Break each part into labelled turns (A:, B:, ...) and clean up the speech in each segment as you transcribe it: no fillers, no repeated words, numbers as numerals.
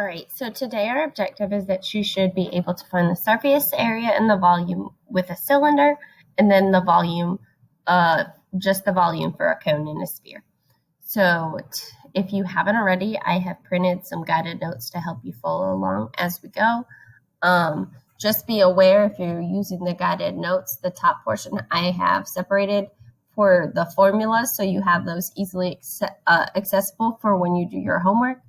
A: All right, so today our objective is that you should be able to find the surface area and the volume with a cylinder, and then the volume, just the volume for a cone and a sphere. So if you haven't already, I have printed some guided notes to help you follow along as we go. Just be aware if you're using the guided notes, the top portion I have separated for the formulas, so you have those easily accessible for when you do your homework.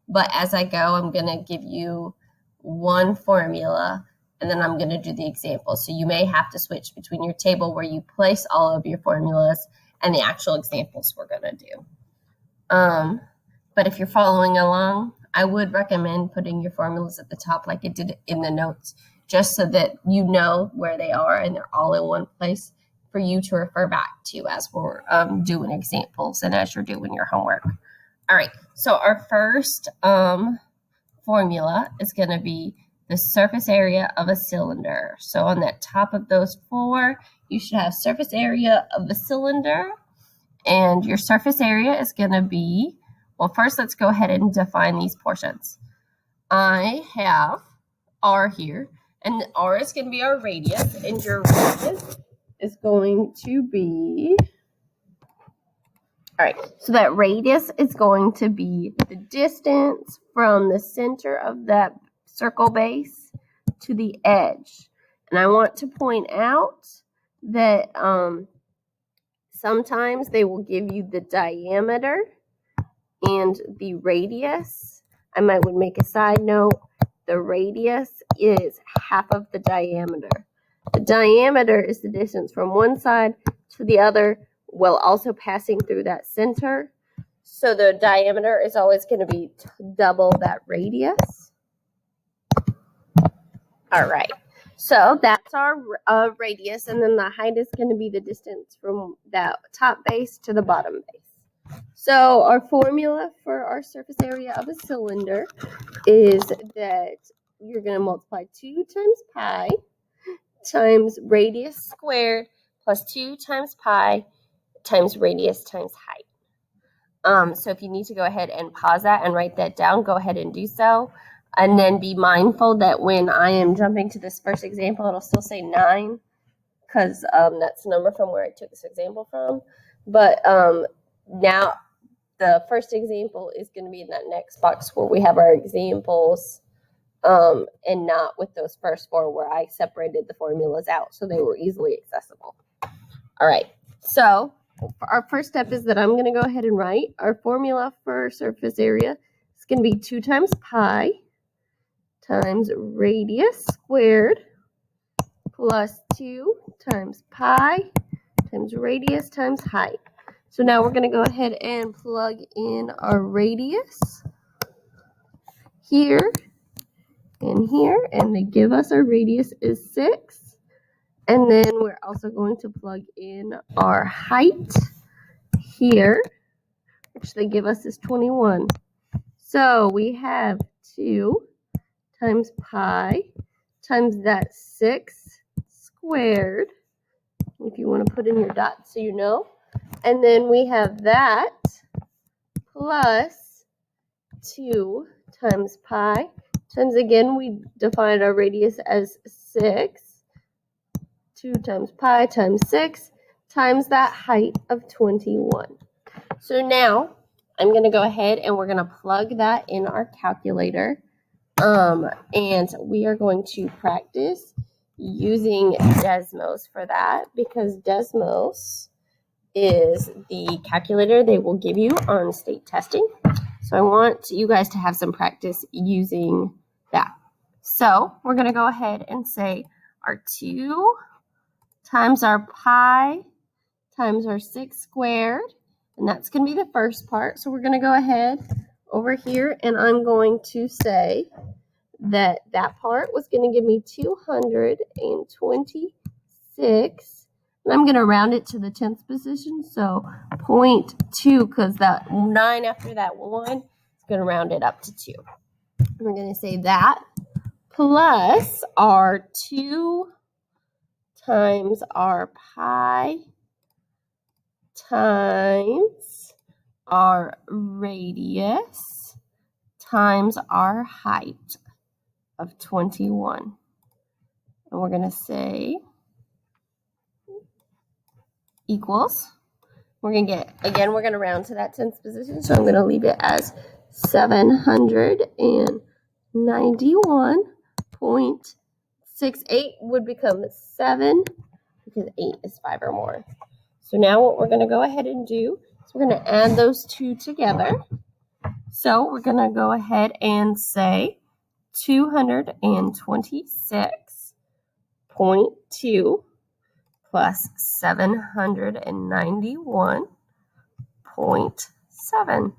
A: But as I go, I'm going to give you one formula, and then I'm going to do the example. So you may have to switch between your table where you place all of your formulas and the actual examples we're going to do. But if you're following along, I would recommend putting your formulas at the top like it did in the notes, just so that you know where they are and they're all in one place for you to refer back to as we're doing examples and as you're doing your homework. All right, so our first formula is going to be the surface area of a cylinder. So on that top of those four, you should have surface area of the cylinder. And your surface area is going to be, well, first let's go ahead and define these portions. I have R here, and R is going to be our radius, and your radius is going to be, all right, so that radius is going to be the distance from the center of that circle base to the edge. And I want to point out that sometimes they will give you the diameter and the radius. I would make a side note, the radius is half of the diameter. The diameter is the distance from one side to the other while also passing through that center. So the diameter is always going to be double that radius. All right. So that's our radius, and then the height is going to be the distance from that top base to the bottom base. So our formula for our surface area of a cylinder is that you're going to multiply 2 times pi times radius squared plus 2 times pi times radius times height. So if you need to go ahead and pause that and write that down, go ahead and do so. And then be mindful that when I am jumping to this first example, it'll still say 9 because that's the number from where I took this example from. But now the first example is going to be in that next box where we have our examples and not with those first 4 where I separated the formulas out so they were easily accessible. All right, so our first step is that I'm going to go ahead and write our formula for surface area. It's going to be 2 times pi times radius squared plus 2 times pi times radius times height. So now we're going to go ahead and plug in our radius here and here, and they give us our radius is 6. And then we're also going to plug in our height here, which they give us is 21. So we have 2 times pi times that 6 squared, if you want to put in your dots so you know. And then we have that plus 2 times pi times, again, we defined our radius as 6. 2 times pi times 6 times that height of 21. So now I'm going to go ahead and we're going to plug that in our calculator. And we are going to practice using Desmos for that because Desmos is the calculator they will give you on state testing. So I want you guys to have some practice using that. So we're going to go ahead and say our 2 times our pi times our 6 squared, and that's going to be the first part. So we're going to go ahead over here, and I'm going to say that that part was going to give me 226, and I'm going to round it to the 10th position, so 0.2, because that 9 after that 1 is going to round it up to 2. And we're going to say that plus our 2 times our pi times our radius times our height of 21. And we're going to say equals. We're going to get, again, we're going to round to that tenth position. So I'm going to leave it as 791.68 would become 7 because 8 is 5 or more. So now what we're going to go ahead and do is we're going to add those two together. So we're going to go ahead and say 226.2 plus 791.7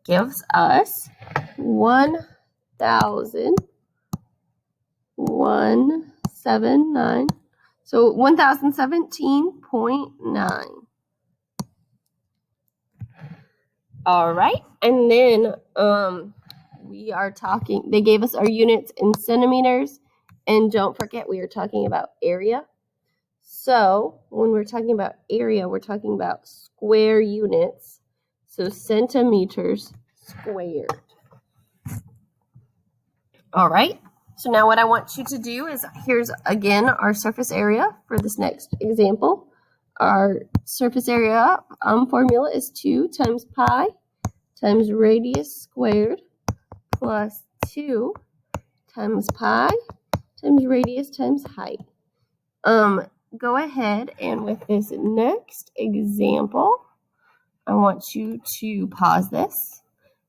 A: gives us 1,179. So 1,017.9. All right, and then we are talking, they gave us our units in centimeters, and don't forget we are talking about area. So when we're talking about area, we're talking about square units, so centimeters squared. All right, so now what I want you to do is, here's again our surface area for this next example. Our surface area formula is 2 times pi times radius squared plus 2 times pi times radius times height. Go ahead and with this next example, I want you to pause this,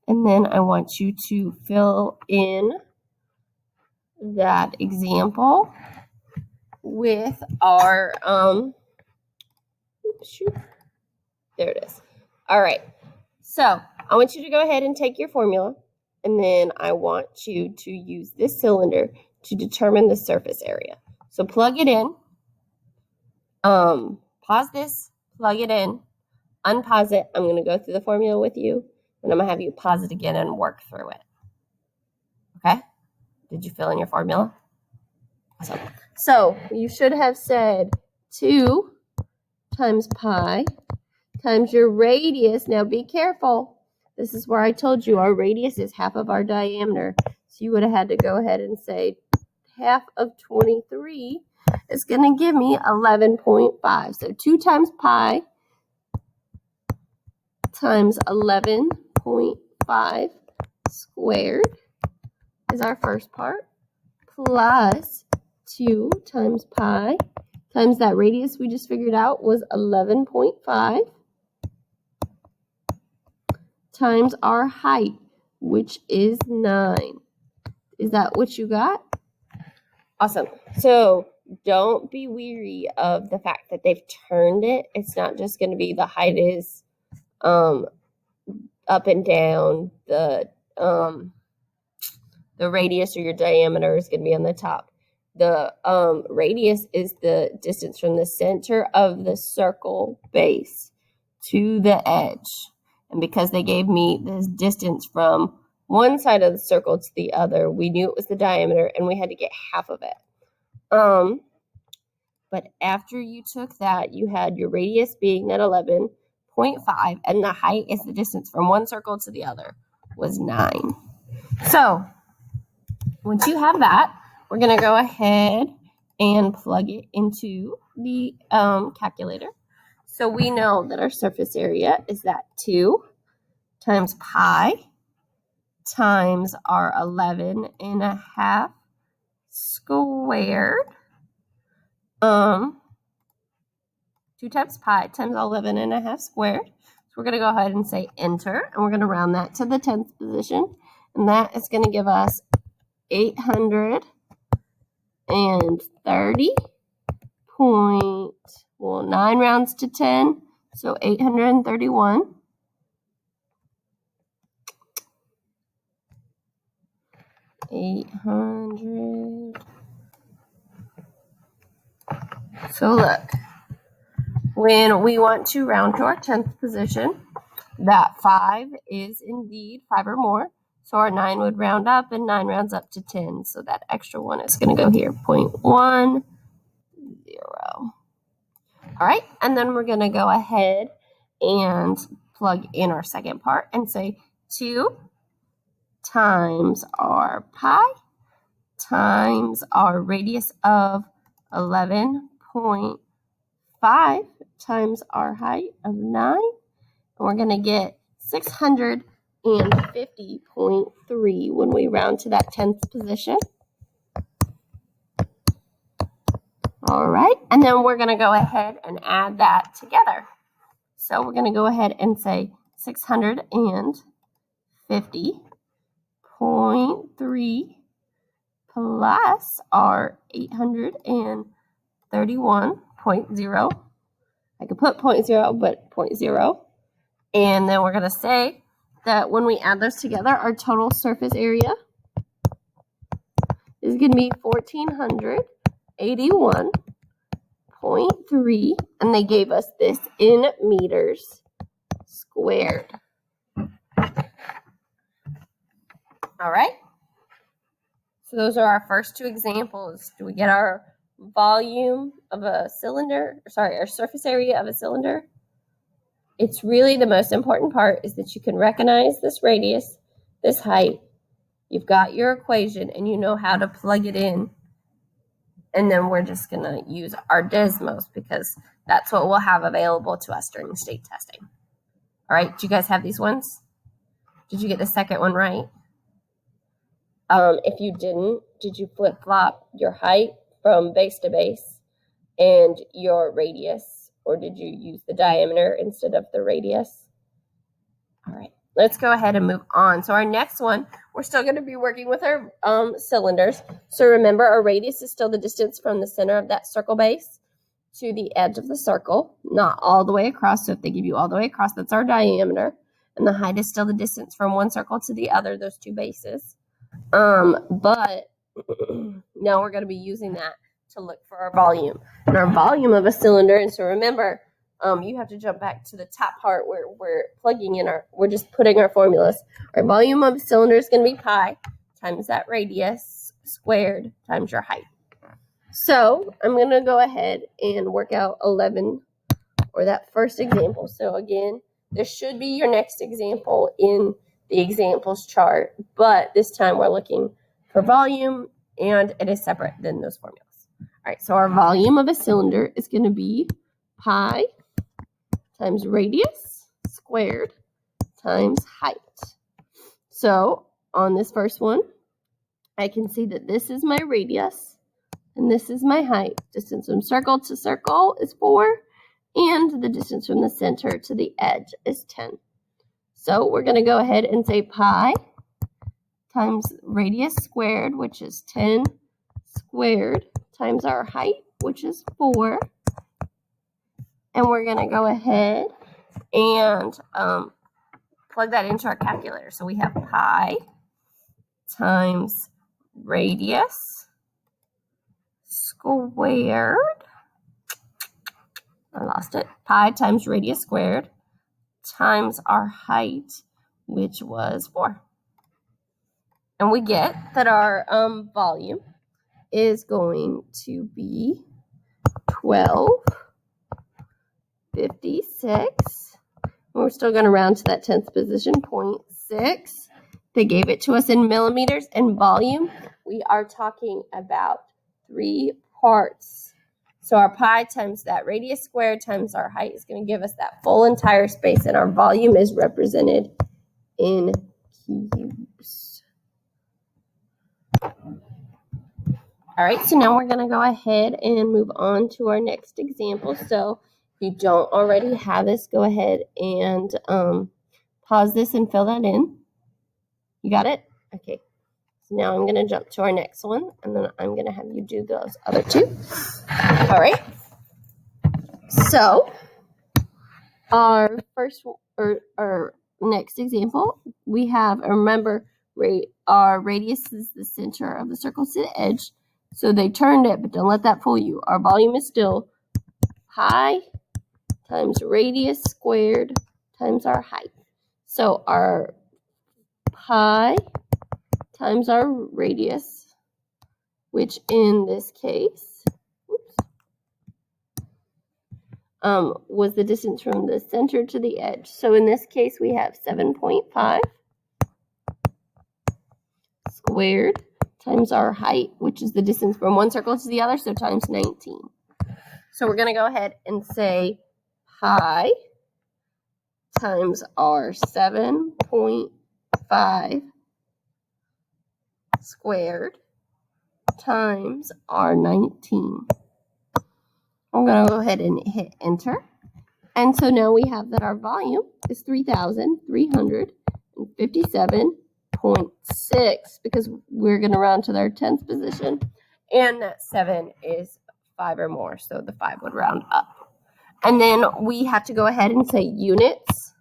A: and then I want you to fill in that example with our there it is. All right, so I want you to go ahead and take your formula, and then I want you to use this cylinder to determine the surface area. So plug it in, pause this, plug it in, unpause it. I'm going to go through the formula with you, and I'm going to have you pause it again and work through it. Okay? Did you fill in your formula? Awesome. So you should have said 2 times pi times your radius. Now be careful. This is where I told you our radius is half of our diameter. So you would have had to go ahead and say half of 23 is going to give me 11.5. So 2 times pi times 11.5 squared is our first part, plus 2 times pi times that radius we just figured out was 11.5 times our height, which is 9. Is that what you got? Awesome. So don't be weary of the fact that they've turned it. It's not just going to be the height is up and down. The radius or your diameter is going to be on the top. The radius is the distance from the center of the circle base to the edge. And because they gave me this distance from one side of the circle to the other, we knew it was the diameter, and we had to get half of it. But after you took that, you had your radius being at 11.5, and the height is the distance from one circle to the other was 9. So once you have that, we're going to go ahead and plug it into the calculator. So we know that our surface area is that 2 times pi times our 11.5 squared. 2 times pi times 11.5 squared. So we're going to go ahead and say enter, and we're going to round that to the 10th position. And that is going to give us 830 point, well, 9 rounds to 10, so 831. So look, when we want to round to our 10th position, that 5 is indeed 5 or more. So our 9 would round up, and 9 rounds up to 10. So that extra one is going to go here, 0.10. All right, and then we're going to go ahead and plug in our second part and say 2 times our pi times our radius of 11.5 times our height of 9. And we're going to get 650.3 when we round to that 10th position. All right, and then we're going to go ahead and add that together. So we're going to go ahead and say 650.3 plus our 831.0. I could put 0.0, but 0.0. And then we're going to say that when we add those together, our total surface area is going to be 1,481.3, and they gave us this in meters squared. All right. So those are our first two examples. Do we get our volume of a cylinder? Sorry, our surface area of a cylinder? It's really the most important part is that you can recognize this radius, this height. You've got your equation and you know how to plug it in. And then we're just going to use our Desmos because that's what we'll have available to us during state testing. All right, do you guys have these ones? Did you get the second one right? If you didn't, did you flip-flop your height from base to base and your radius, or did you use the diameter instead of the radius? All right, let's go ahead and move on. So our next one, we're still going to be working with our cylinders. So remember, our radius is still the distance from the center of that circle base to the edge of the circle, not all the way across. So if they give you all the way across, that's our diameter. And the height is still the distance from one circle to the other, those two bases. But now we're going to be using that to look for our volume. And our volume of a cylinder, and so remember, you have to jump back to the top part where we're plugging in we're just putting our formulas. Our volume of a cylinder is going to be pi times that radius squared times your height. So I'm going to go ahead and work out 11, or that first example. So again, this should be your next example in the examples chart, but this time we're looking for volume and it is separate than those formulas. All right, so our volume of a cylinder is going to be pi times radius squared times height. So on this first one, I can see that this is my radius and this is my height. Distance from circle to circle is 4, and the distance from the center to the edge is 10. So we're going to go ahead and say pi times radius squared, which is 10 squared, times our height, which is 4. And we're going to go ahead and plug that into our calculator. So we have pi times radius squared. I lost it. Pi times radius squared times our height, which was 4. And we get that our volume is going to be 1256. We're still going to round to that 10th position, 0.6. They gave it to us in millimeters, and volume, we are talking about 3 parts. So our pi times that radius squared times our height is going to give us that full entire space, and our volume is represented in cubes. All right, so now we're going to go ahead and move on to our next example. So if you don't already have this, go ahead and pause this and fill that in. You got it? Okay. So now I'm going to jump to our next one, and then I'm going to have you do those other two. All right. So our first or our next example, we have, remember, our radius is the center of the circle to the edge. So they turned it, but don't let that fool you. Our volume is still pi times radius squared times our height. So our pi times our radius, which in this case was the distance from the center to the edge. So in this case, we have 7.5 squared times our height, which is the distance from one circle to the other, so times 19. So we're going to go ahead and say pi times our 7.5 squared times our 19. I'm going to go ahead and hit enter. And so now we have that our volume is 3,357.6 because we're going to round to their 10th position. And that 7 is 5 or more, so the 5 would round up. And then we have to go ahead and say units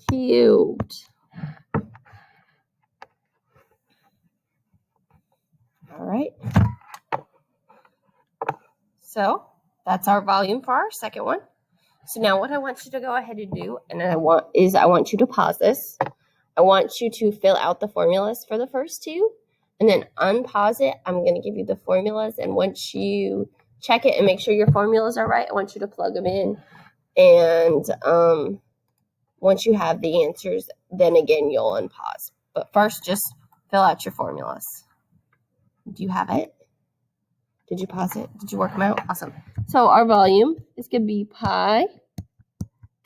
A: cubed. All right. So that's our volume for our second one. So now what I want you to go ahead and do, and I want you to pause this. I want you to fill out the formulas for the first two, and then unpause it. I'm going to give you the formulas, and once you check it and make sure your formulas are right, I want you to plug them in. And once you have the answers, then again, you'll unpause. But first, just fill out your formulas. Do you have it? Did you pause it? Did you work them out? Awesome. So our volume is going to be pi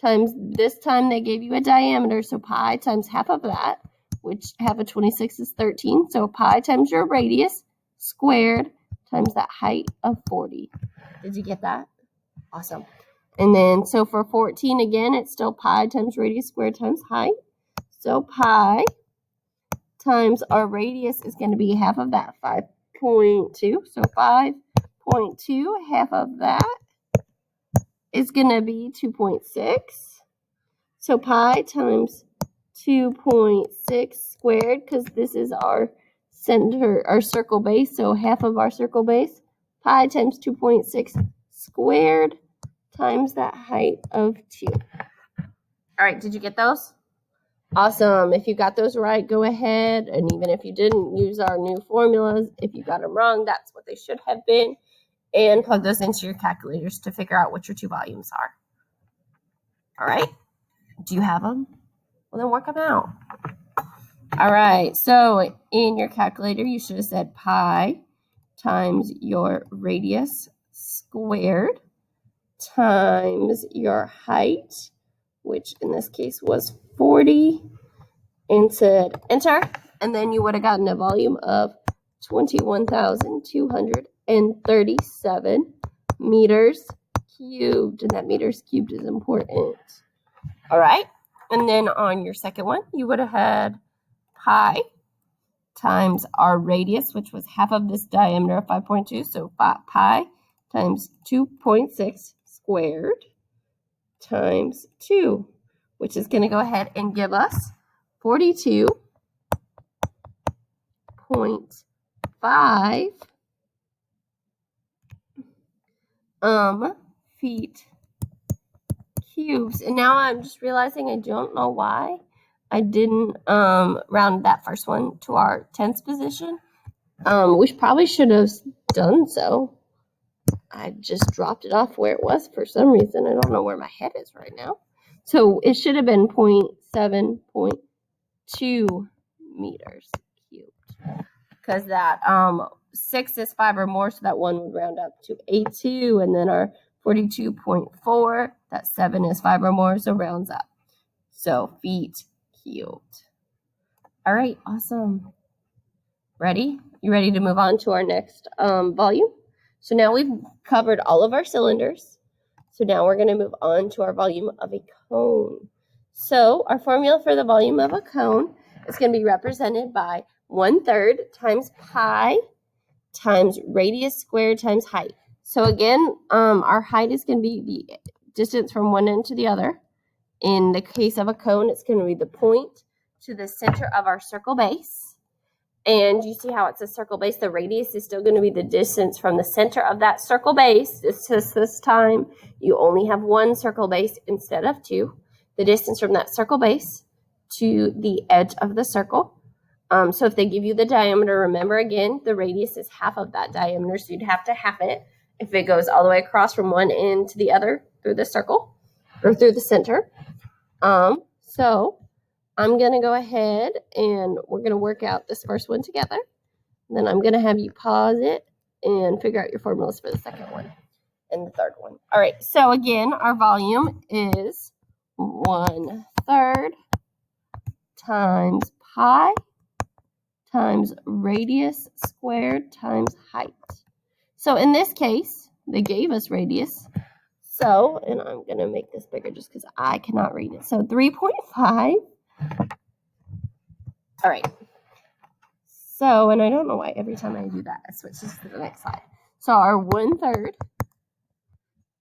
A: times, this time they gave you a diameter, so pi times half of that, which half of 26 is 13. So pi times your radius squared times that height of 40. Did you get that? Awesome. And then, so for 14, again, it's still pi times radius squared times height. So pi times our radius is going to be half of that, 5.2. So 5.2, half of that is going to be 2.6. So pi times 2.6 squared, because this is our center, our circle base, so half of our circle base. Pi times 2.6 squared times that height of 2. All right, did you get those? Awesome. If you got those right, go ahead. And even if you didn't, use our new formulas. If you got them wrong, that's what they should have been. And plug those into your calculators to figure out what your two volumes are. All right. Do you have them? Well, then work them out. All right. So in your calculator, you should have said pi times your radius squared times your height, which in this case was 40, and said enter, and then you would have gotten a volume of 21,237 meters cubed, and that meters cubed is important. All right, and then on your second one, you would have had pi times our radius, which was half of this diameter of 5.2, so pi times 2.6 squared times 2, which is going to go ahead and give us 42.5 feet cubes. And now I'm just realizing I don't know why I didn't round that first one to our 10th position. We probably should have done so. I just dropped it off where it was for some reason. I don't know where my head is right now. So it should have been 7.2 meters cubed. Because that 6 is 5 or more, so that 1 would round up to A2. And then our 42.4, that 7 is 5 or more, so rounds up. So feet cubed. All right, awesome. Ready? You ready to move on to our next volume? So now we've covered all of our cylinders. So now we're going to move on to our volume of a cone. So our formula for the volume of a cone is going to be represented by 1/3 times pi times radius squared times height. So again, our height is going to be the distance from one end to the other. In the case of a cone, it's going to be the point to the center of our circle base. And you see how it's a circle base. The radius is still going to be the distance from the center of that circle base. It's just this time you only have one circle base instead of two. The distance from that circle base to the edge of the circle. So if they give you the diameter, remember again, the radius is half of that diameter, so you'd have to half it if it goes all the way across from one end to the other through the circle or through the center. So I'm going to go ahead and we're going to work out this first one together. Then I'm going to have you pause it and figure out your formulas for the second one and the third one. All right, so again, our volume is 1/3 times pi times radius squared times height. So in this case, they gave us radius. So, and I'm going to make this bigger just because I cannot read it. So 3.5. All right. So, and I don't know why every time I do that, it switches to the next slide. So our 1/3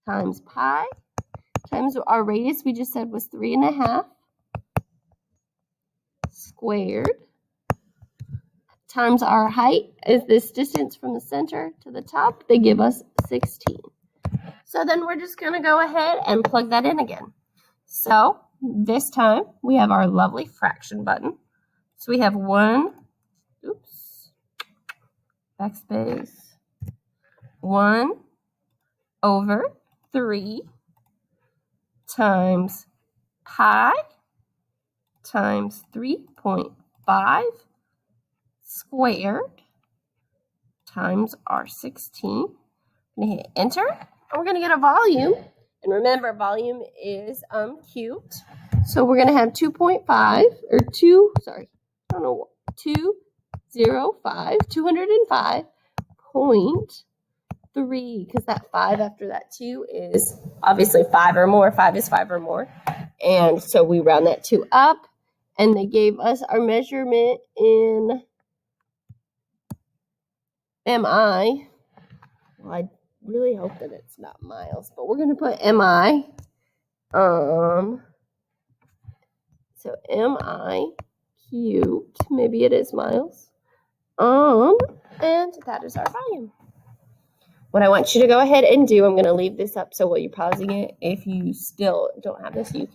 A: times pi times our radius we just said was 3.5 squared times our height is this distance from the center to the top. They give us 16. So then we're just going to go ahead and plug that in again. So this time we have our lovely fraction button. So we have backspace, 1/3 times pi times 3.5 squared times our 16. I'm going to hit enter, and we're going to get a volume. And remember, volume is cubed. So we're going to have 205, because that 5 after that 2 is obviously 5 or more. 5 is 5 or more. And so we round that 2 up, and they gave us our measurement in MI. Well, I really hope that it's not miles, but we're going to put MI. So MI cubed, maybe it is miles. And that is our volume. What I want you to go ahead and do, I'm going to leave this up so while you're pausing it, if you still don't have this, you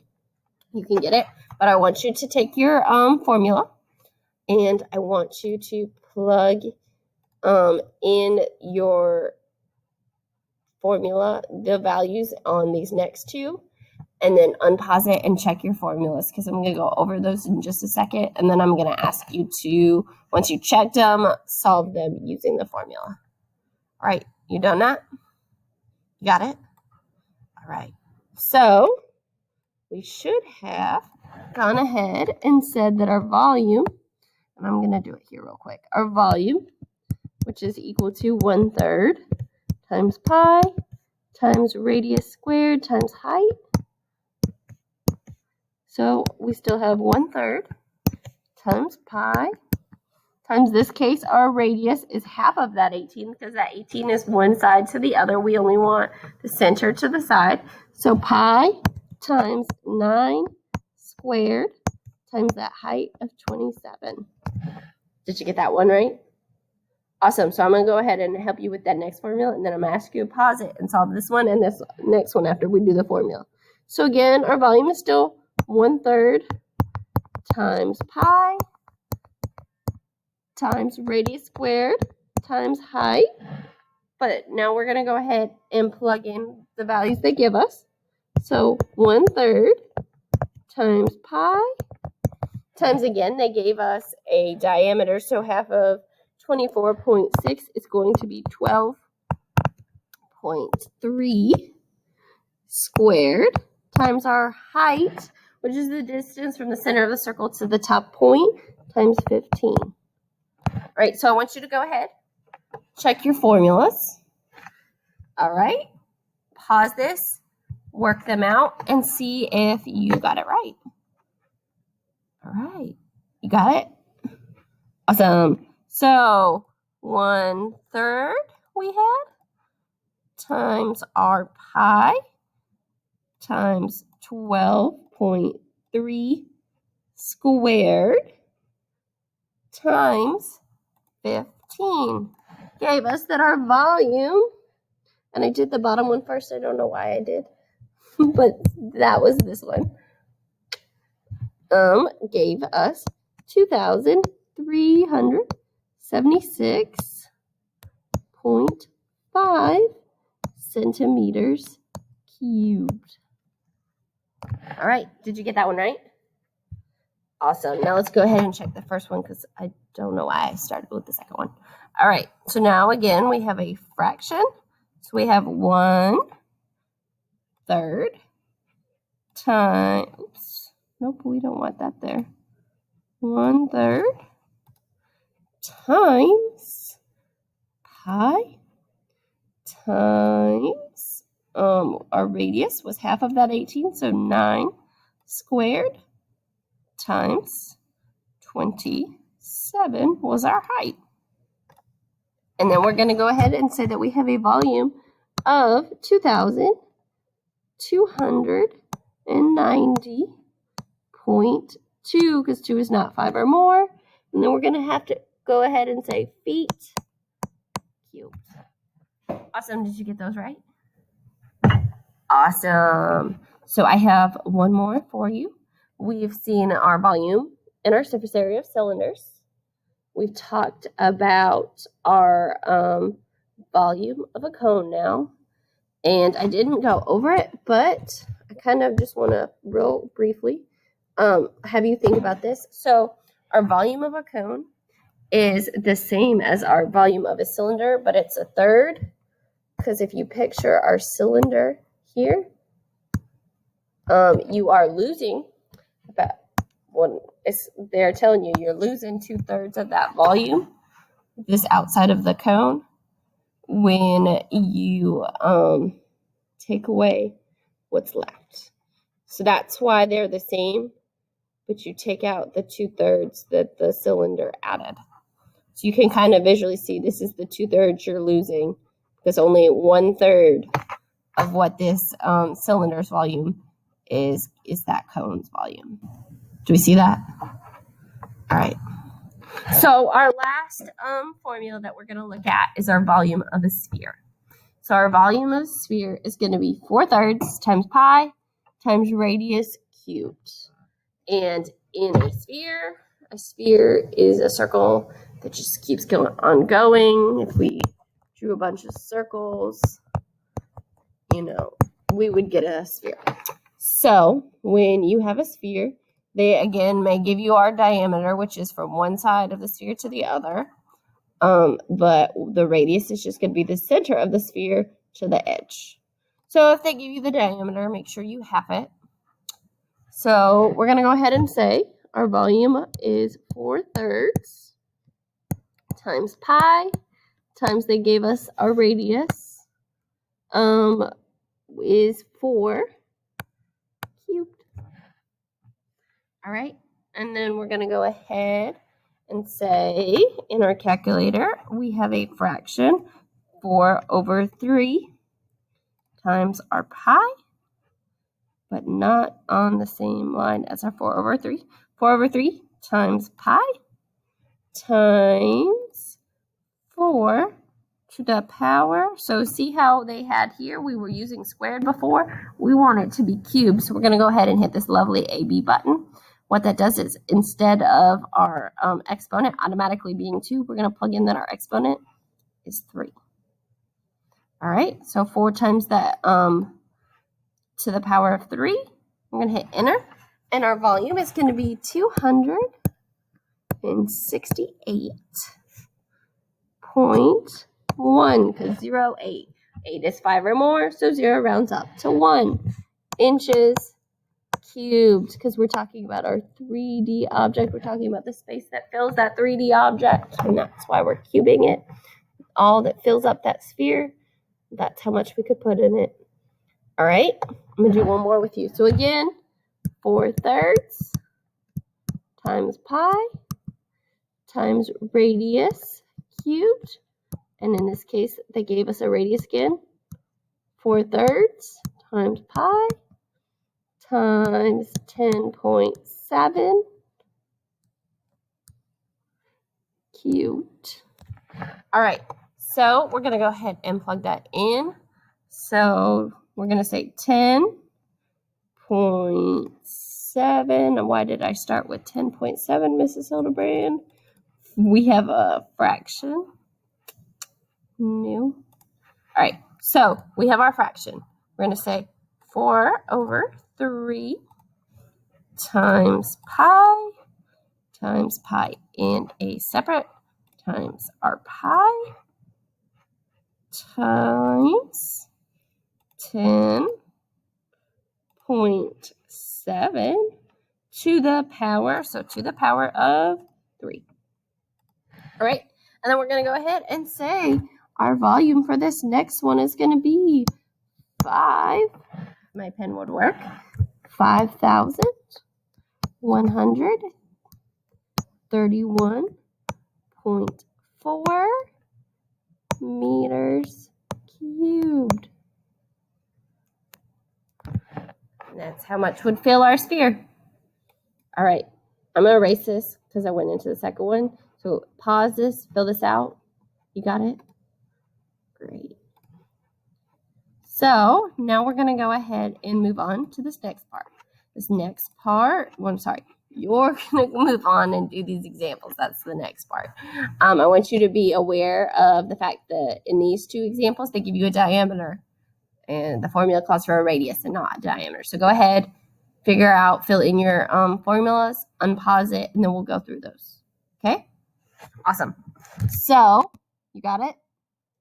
A: can get it. But I want you to take your formula, and I want you to plug in your formula, the values on these next two, and then unpause it and check your formulas, because I'm going to go over those in just a second, and then I'm going to ask you to, once you checked them, solve them using the formula. All right, you done that? You got it? All right. So we should have gone ahead and said that our volume, and I'm going to do it here real quick, our volume, which is equal to 1/3 times pi times radius squared times height. So we still have 1/3 times pi times, this case, our radius is half of that 18, because that 18 is one side to the other. We only want the center to the side. So pi times 9 squared times that height of 27. Did you get that one right? Awesome. So I'm going to go ahead and help you with that next formula, and then I'm going to ask you to pause it and solve this one and this next one after we do the formula. So again, our volume is still 1/3 times pi times radius squared times height. But now we're going to go ahead and plug in the values they give us. So 1/3 times pi times, again, they gave us a diameter, so half of 24.6 is going to be 12.3 squared times our height, which is the distance from the center of the circle to the top point, times 15. All right, so I want you to go ahead, check your formulas. All right, pause this, work them out, and see if you got it right. All right, you got it? Awesome. So 1/3 we had times our pi times 12.3 squared times 15 gave us that our volume, and I did the bottom one first, I don't know why I did, but that was this one, gave us 2,376.5 centimeters cubed. All right, did you get that one right? Awesome. Now let's go ahead and check the first one because I don't know why I started with the second one. All right. So now again, we have a fraction. So we have 1/3 times, oops, nope, we don't want that there. 1/3 times pi times, our radius was half of that 18, so 9 squared times 27 was our height. And then we're going to go ahead and say that we have a volume of 2,290.2, because 2 is not 5 or more. And then we're going to have to go ahead and say feet cubed. Awesome. Did you get those right? Awesome. So I have one more for you. We've seen our volume and our surface area of cylinders. We've talked about our volume of a cone now. And I didn't go over it, but I kind of just want to real briefly have you think about this. So our volume of a cone is the same as our volume of a cylinder, but it's 1/3. Because if you picture our cylinder here, you are losing about they're telling you you're losing 2/3 of that volume, this outside of the cone, when you take away what's left. So that's why they're the same, but you take out the 2/3 that the cylinder added. So you can kind of visually see this is the 2/3 you're losing, because only 1/3 of what this cylinder's volume is that cone's volume. Do we see that? All right. So our last formula that we're going to look at is our volume of a sphere. So our volume of a sphere is going to be 4/3 times pi times radius cubed. And in a sphere is a circle that just keeps going. If we drew a bunch of circles, we would get a sphere. So when you have a sphere, they again may give you our diameter, which is from one side of the sphere to the other. But the radius is just going to be the center of the sphere to the edge. So if they give you the diameter, make sure you have it. So we're going to go ahead and say our volume is 4/3 times pi times they gave us our radius is 4 cubed. All right, and then we're going to go ahead and say in our calculator we have a fraction 4/3 times our pi, but not on the same line as our 4/3. 4/3 times pi times 4 to the power. So see how they had here, we were using squared before. We want it to be cubed, so we're going to go ahead and hit this lovely AB button. What that does is instead of our exponent automatically being 2, we're going to plug in that our exponent is 3. All right, so 4 times that to the power of 3. I'm going to hit enter, and our volume is going to be 268.1, because 0, 8. 8 is 5 or more, so 0 rounds up to 1 inches cubed, because we're talking about our 3D object. We're talking about the space that fills that 3D object, and that's why we're cubing it. All that fills up that sphere, that's how much we could put in it. All right, I'm going to do one more with you. So again, 4/3 times pi times radius cubed. And in this case, they gave us a radius again. 4/3 times pi times 10.7 cubed. All right, so we're going to go ahead and plug that in. So we're going to say 10.7. And why did I start with 10.7, Mrs. Hildebrand? We have a fraction. New. All right, so we have our fraction. We're going to say 4/3 times pi times pi and a separate times r pi times 10.7 to the power, so to the power of 3. All right, and then we're going to go ahead and say our volume for this next one is going to be 5, my pen would work, 5,131.4 meters cubed. And that's how much would fill our sphere. All right, I'm going to erase this because I went into the second one. So pause this, fill this out. You got it? Great. So now we're going to go ahead and move on to this next part. You're going to move on and do these examples. That's the next part. I want you to be aware of the fact that in these two examples, they give you a diameter. And the formula calls for a radius and not a diameter. So go ahead, fill in your formulas, unpause it, and then we'll go through those. Okay? Awesome. So, you got it?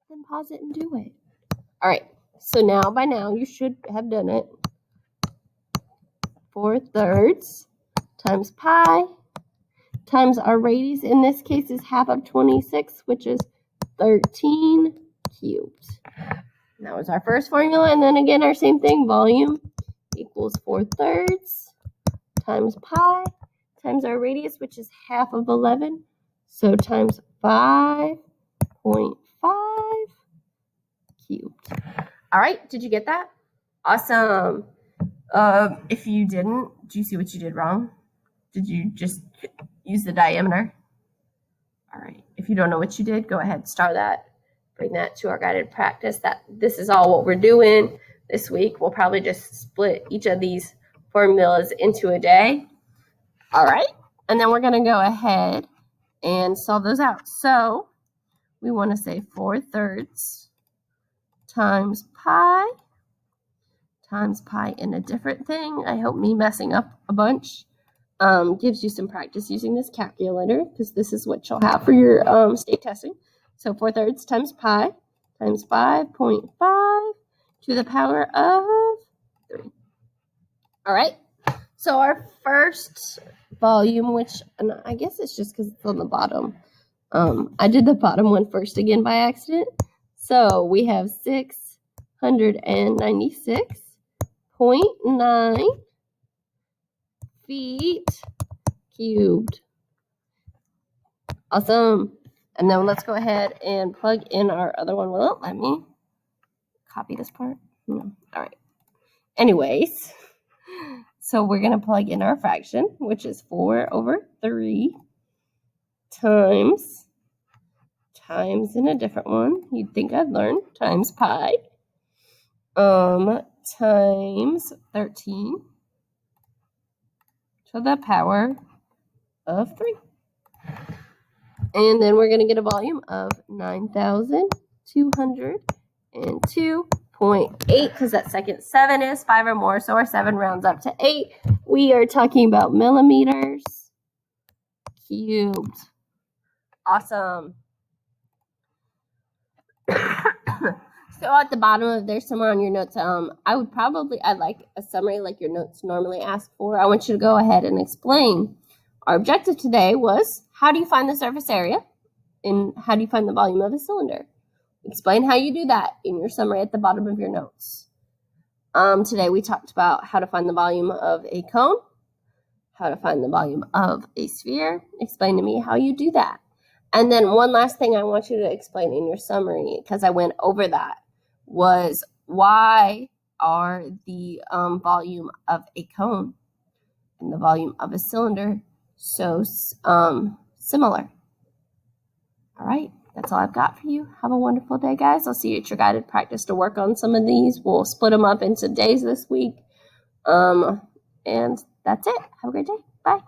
A: Then pause it and do it. All right. So by now, you should have done it. 4/3 times pi times our radius in this case is half of 26, which is 13 cubed. And that was our first formula. And then again, our same thing, volume equals 4/3 times pi times our radius, which is half of 11. So times 5.5 cubed. All right, did you get that? Awesome. If you didn't, do you see what you did wrong? Did you just use the diameter? All right, if you don't know what you did, go ahead, star that. Bring that to our guided practice. This is all what we're doing this week. We'll probably just split each of these formulas into a day. All right, and then we're going to go ahead and solve those out. So we want to say 4/3 times pi in a different thing. I hope me messing up a bunch gives you some practice using this calculator, because this is what you'll have for your state testing. So 4/3 times pi times 5.5 to the power of 3. All right. So our first volume, which, and I guess it's just because it's on the bottom. I did the bottom one first again by accident. So we have 696.9 feet cubed. Awesome. And then let's go ahead and plug in our other one. Will it let me copy this part? No. All right. Anyways, so we're going to plug in our fraction, which is 4/3 times in a different one. You'd think I'd learn, times pi, times 13 to the power of 3. And then we're going to get a volume of 9,202.8, because that second 7 is 5 or more, so our 7 rounds up to 8. We are talking about millimeters cubed. Awesome. So at the bottom of there, somewhere on your notes, I'd like a summary like your notes normally ask for. I want you to go ahead and explain. Our objective today was, how do you find the surface area and how do you find the volume of a cylinder? Explain how you do that in your summary at the bottom of your notes. Today we talked about how to find the volume of a cone, how to find the volume of a sphere. Explain to me how you do that. And then one last thing I want you to explain in your summary, because I went over that, was why are the volume of a cone and the volume of a cylinder so similar? All right, that's all I've got for you. Have a wonderful day, guys. I'll see you at your guided practice to work on some of these. We'll split them up into days this week. And that's it. Have a great day. Bye.